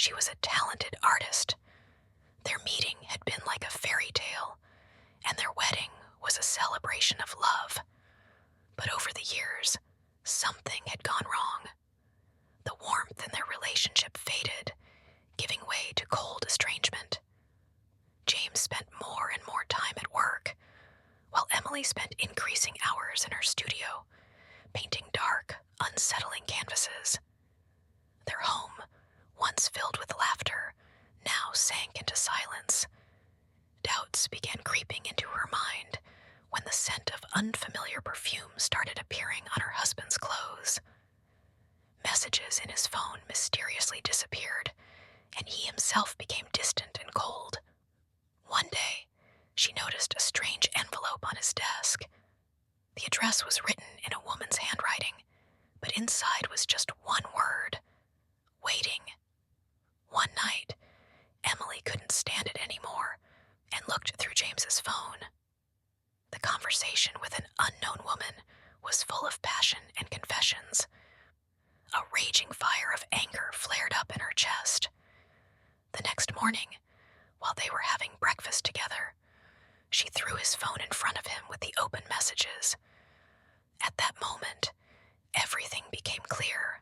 she was a talented artist. Their meeting had been like a fairy tale, and their wedding was a celebration of love. But over the years, something had gone wrong. The warmth in their relationship faded, giving way to cold estrangement. James spent more and more time at work, while Emily spent increasing hours in her studio, painting dark, unsettling canvases. Their home, once filled with laughter, now sank into silence. Doubts began creeping into her mind when the scent of unfamiliar perfume started appearing on her husband's clothes. Messages in his phone mysteriously disappeared, and he himself became distant and cold. One day, she noticed a strange envelope on his desk. The address was written in a woman's handwriting, but inside was just one word: waiting. One night, Emily couldn't stand it anymore and looked through James's phone. The conversation with an unknown woman was full of passion and confessions. A raging fire of anger flared up in her chest. The next morning, while they were having breakfast together, she threw his phone in front of him with the open messages. At that moment, everything became clear.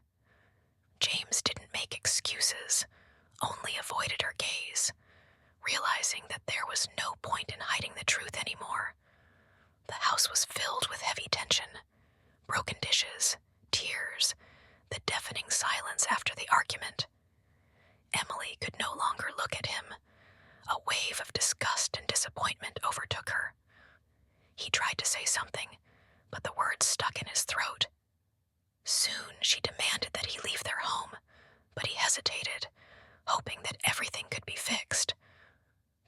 James didn't make excuses, only avoided her gaze, realizing that there was no point in hiding the truth anymore. The house was filled with heavy tension, broken dishes, tears, the deafening silence after the argument. Emily could no longer look at him. A wave of disgust and disappointment overtook her. He tried to say something, but the words stuck in his throat. Soon she demanded that he leave their home, but he hesitated, hoping that everything could be fixed.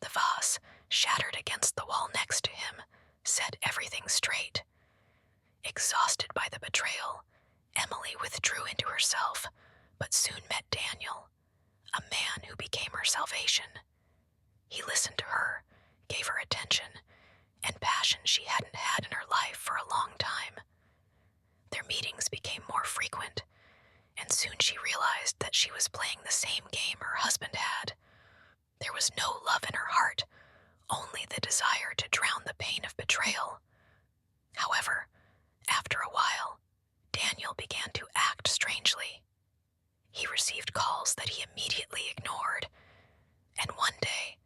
The vase, shattered against the wall next to him, set everything straight. Exhausted by the betrayal, Emily withdrew into herself, but soon met Daniel, a man who became her salvation. He listened to her, gave her attention, and passion she hadn't had in her life for a long time. Their meetings became more frequent, and soon she realized that she was playing the same game her husband had. There was no love in her heart, only the desire to drown the pain of betrayal. However, after a while, Daniel began to act strangely. He received calls that he immediately ignored, and one day,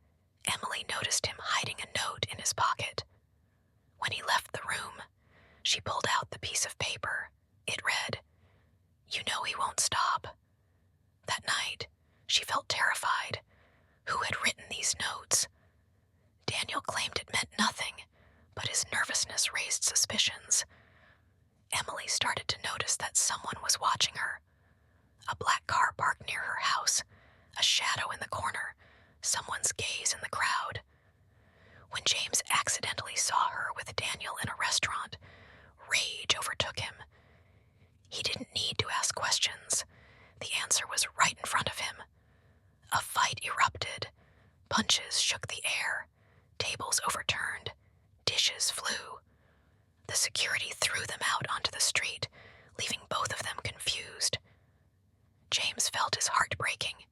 Emily noticed him hiding a note in his pocket. When he left the room, she pulled out the piece of paper. It read, "You know he won't stop." That night, she felt terrified. Who had written these notes? Daniel claimed it meant nothing, but his nervousness raised suspicions. Emily started to notice that someone was watching her. A black car parked near her house, a shadow in the corner, someone's gaze in the crowd. When James accidentally saw her with Daniel in a restaurant, rage overtook him. He didn't need to ask questions. The answer was right in front of him. A fight erupted. Punches shook the air. Tables overturned. Dishes flew. The security threw them out onto the street, leaving both of them confused. James felt his heart breaking,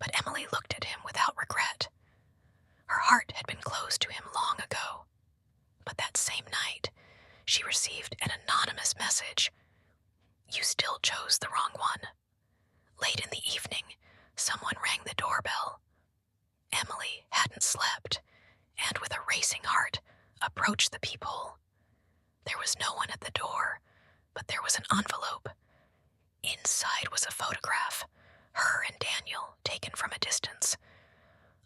but Emily looked at him without regret. Her heart had been closed to him long ago. But that same night, she received an anonymous message. "You still chose the wrong one." Late in the evening, someone rang the doorbell. Emily hadn't slept, and with a racing heart, approached the peephole. There was no one at the door, but there was an envelope. Inside was a photograph, her and Daniel, taken from a distance.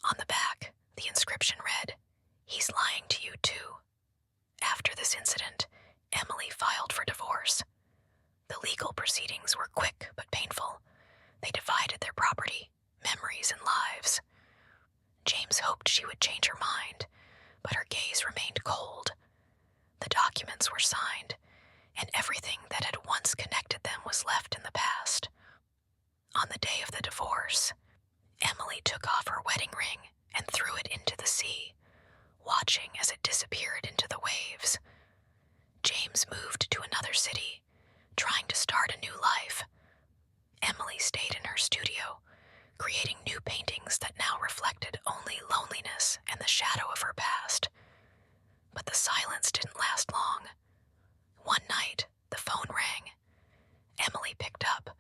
On the back, the inscription read, "He's lying to you too." After this incident, Emily filed for divorce. The legal proceedings were quick but painful. They divided their property, memories, and lives. James hoped she would change her mind, but her gaze remained cold. The documents were signed, and everything that had once connected them was left in the past. On the day of the divorce, Emily took off her wedding ring and threw it into the sea, watching as it disappeared into the waves. James moved to another city, trying to start a new life. Emily stayed in her studio, creating new But the silence didn't last long. One night, the phone rang. Emily picked up,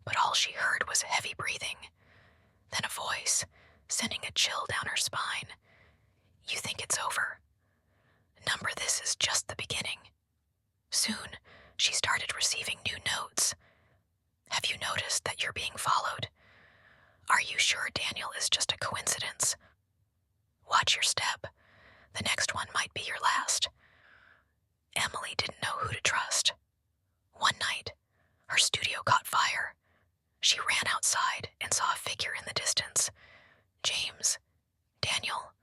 but all she heard was heavy breathing. Then a voice, sending a chill down her spine. "You think it's over? Number, this is just the beginning." Soon, she started receiving new notes. "Have you noticed that you're being followed? Are you sure Daniel is just a coincidence? Watch your step. The next one might be your last." Emily didn't know who to trust. One night, her studio caught fire. She ran outside and saw a figure in the distance. James, Daniel,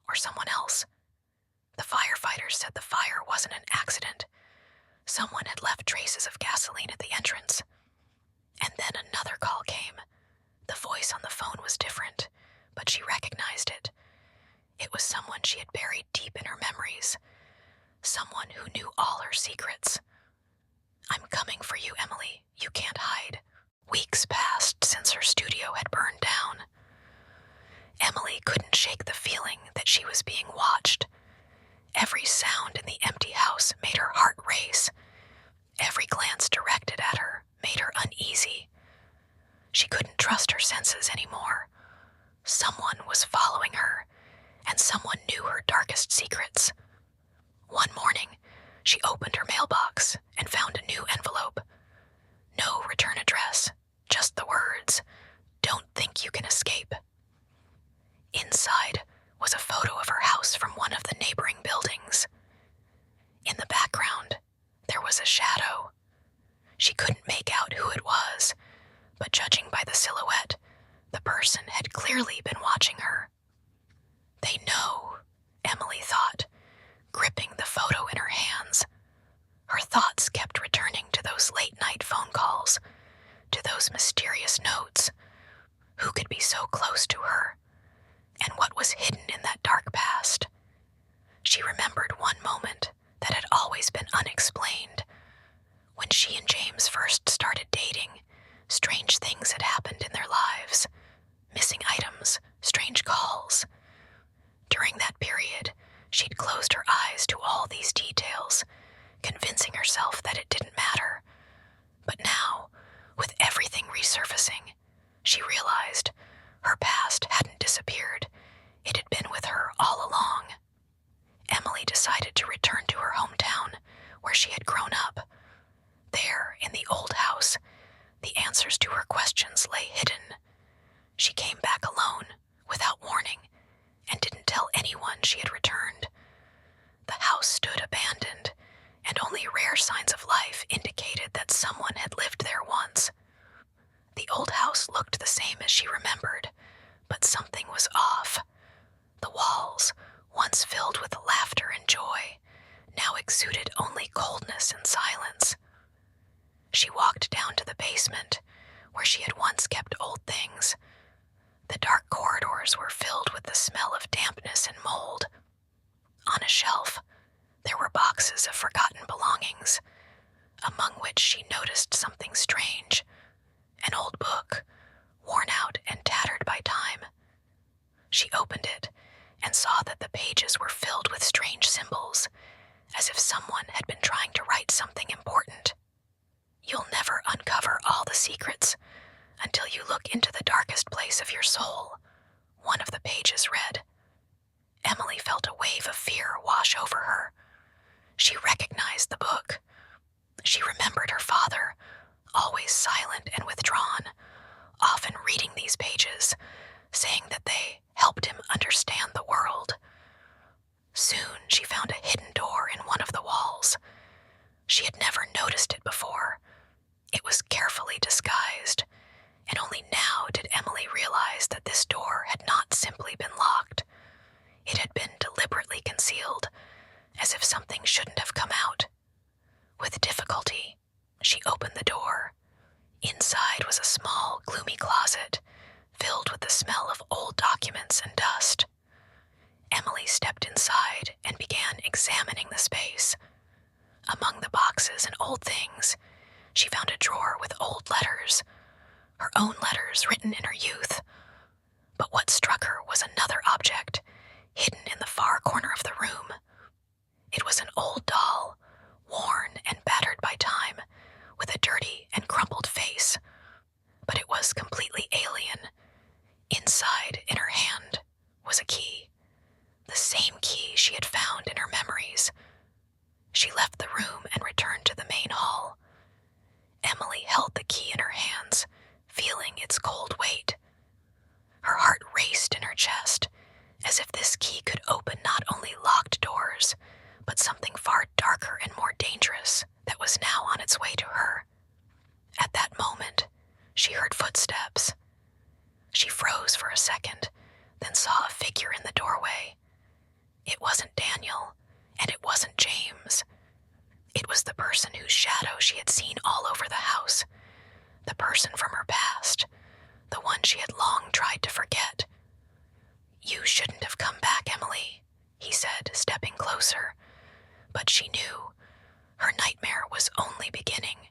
or someone else. The firefighters said the fire wasn't an accident. Someone had left traces of gasoline at the entrance. And then another call came. The voice on the phone was different, but she recognized it. It was someone she had buried deep in her memories. Someone who knew all her secrets. "I'm coming for you, Emily. You can't hide." Weeks passed since her studio had burned down. Emily couldn't shake the feeling that she was being watched. Every sound in the empty house made her heart race. Every glance directed at her made her uneasy. She couldn't trust her senses anymore. Someone was following her, and someone knew her darkest secrets. One morning, she opened her mailbox and found a new envelope. No return address, just the words, "Don't think you can escape." Inside was a photo of her house from one of the neighboring buildings. In the background, there was a shadow. She couldn't make out who it was, but judging by the silhouette, the person had clearly been watching her. "They know," Emily thought, gripping the photo in her hands. Her thoughts kept returning to those late-night phone calls, to those mysterious notes. Who could be so close to her? And what was hidden in that dark past? She remembered one moment that had always been unexplained. When she and James first started dating, strange things had happened in their lives. Missing items, strange calls. During that period, she'd closed her eyes to all these details, convincing herself that it didn't matter. But now, with everything resurfacing, she realized her past hadn't disappeared. It had been with her all along. Emily decided to return to her hometown, where she had grown up. There, in the old house, the answers to her questions lay hidden. She came back alone, without warning, and didn't tell anyone she had returned. The house stood abandoned, and only rare signs of life indicated that someone had lived there once. The old house looked the same as she remembered, but something was off. The walls, once filled with laughter and joy, now exuded only coldness and silence. She walked down to the basement, where she had once kept old things. The dark corridors were filled with the smell of dampness and mold. On a shelf, there were boxes of forgotten belongings, among which she noticed something strange. An old book, worn out and tattered by time. She opened it and saw that the pages were filled with strange symbols, as if someone had been trying to write something important. "You'll never uncover all the secrets until you look into the darkest place of your soul," one of the pages read. Emily felt a wave of fear wash over her. She recognized the book. She remembered her father, always silent and withdrawn, often reading these pages, saying that they helped him understand the world. Soon she found a hidden door in one of the walls. She had never noticed it before. It was carefully disguised, and only now did Emily realize that this door had not simply been locked. It had been deliberately concealed, as if something shouldn't have come out. With difficulty, she opened the door. Inside was a small, gloomy closet, filled with the smell of old documents and dust. Emily stepped inside and began examining the space. Among the boxes and old things, she found a drawer with old letters, her own letters written in her youth. But what struck her was another object, hidden in the far corner of the room. It was an old doll, worn and battered by time, with a dirty and crumpled face. But it was completely alien. Inside, in her hand, was a key. The same key she had found in her memories. She left the room and returned to the main hall. Emily held the key in her hands, feeling its cold weight. Her heart raced in her chest, as if this key could open not only locked doors, but something far darker and more dangerous that was now on its way to her. At that moment, she heard footsteps. She froze for a second, then saw a figure in the doorway. It wasn't Daniel, and it wasn't James. It was the person whose shadow she had seen all over the house, the person from her past, the one she had long tried to forget. "You shouldn't have come back, Emily," he said, stepping closer. But she knew her nightmare was only beginning.